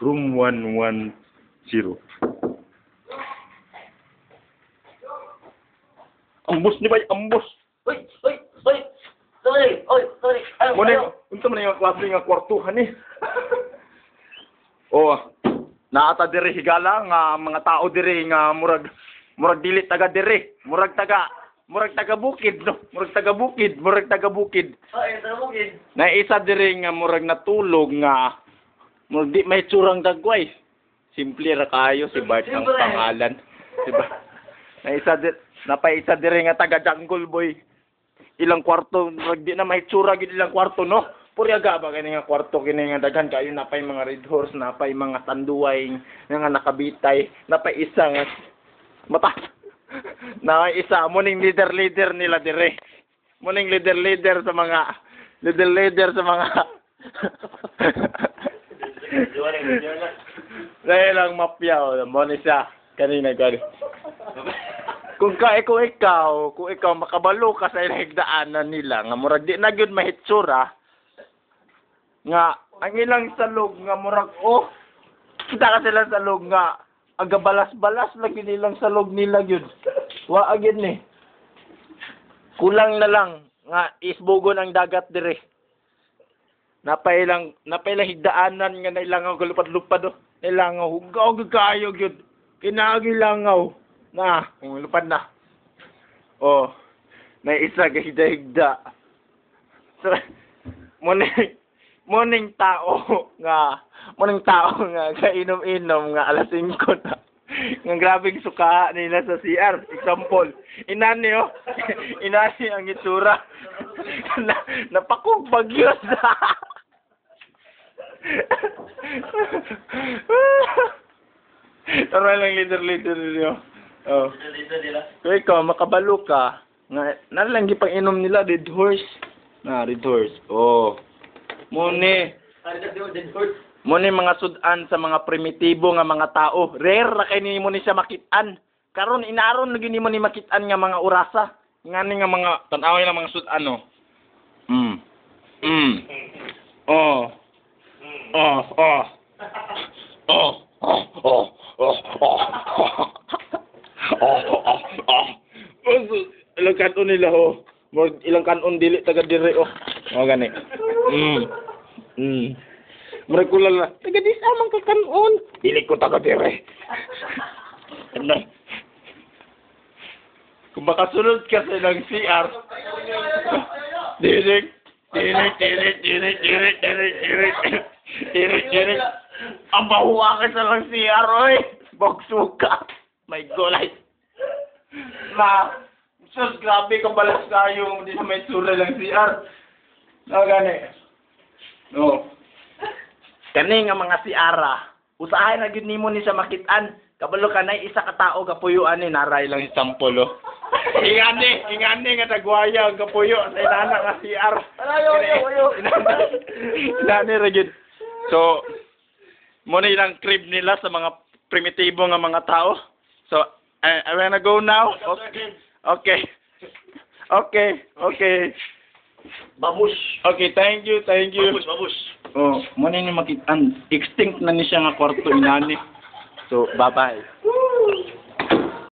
Room 110. Ambos ni bay, ambos. Uy! Sorry! Muna unsa man yung klase nga kwartuhan ni? Oh, naata diri higala nga mga tao diri nga murag dili taga diri, murag taga bukid no, murag taga bukid. Taga bukid. Na isa diri nga murag natulog nga murag di may tsurang dagway. Simple ra kayo si Bart ang pangalan, diba? Napay isa diri nga taga jungle boy. Ilang kwarto, di na may tsura gid ilang kwarto no. Puryaga ba kini nga kwarto kini nga daghan kayo napay mga red horse, napay mga tanduay nga nakabitay, napay isa nga mata. Na isa muning leader nila dire. Muning leader sa mga Dahil lang mafia o mo ni siya kanina gani. Kung ikaw makabalo ka sa higdaanan nila nga murag di na gyud mahitsura nga ang ilang salog nga murag kita ka sila salog nga aga balas-balas lagi nilang salog nila gyud wa agid ni kulang na lang nga isbugon ang dagat dire napay lang higdaanan nga nailangaw galupad-lupad ilangaw hugaw kayo gyud kinagilangaw na, lupad na. Oh, may isa higda. So, morning tao nga kainom-inom nga alas 5 na. Nga grabing suka nila sa CR. Example, inani ang itsura. Napakog bagyo sa. Tara lang leader niyo. Oh. Kung ikaw, makabalo ka, nga, nalang gipang inom nila, red horse. Red horse. Oh. Muni mga sudan sa mga primitibo nga mga tao. Rare ra kay nimo ni siya makitaan. Karon inaron lagi nimo ni makitaan nga mga urasa. Ngani nga mga tan-away lang mga sudan no. Ilang kanon nila ho. Ilang kanon dili taga dire gani. Murag kulala. Taga di sa man ka kanon. Dili ko taga dire. Ano? Kung makasunod ka sa ilang CR. Direk. Ang bahuwa ka sa lang CR oy. Bogsuka. My God. Sus, grabe kang balas kayo. Hindi na may tsura lang CR. Gani. No. Kani nga mga CR usahay na gyud nimo ni sa makitaan. Kabalo ka na isa ka tao kapuyuan ni naray lang si Sampolo. Ingani nga tagwaya ang kapuyo sa inana nga CR. Ayo. Inani ra gyud. So, mo na ilang crib nila sa mga primitibo nga mga tao. So, I wanna go now. Okay. Babush. Okay, thank you. Babush. Oh, mo na ni makitaan. Extinct na ni siya nga kwarto inani. So, bye-bye.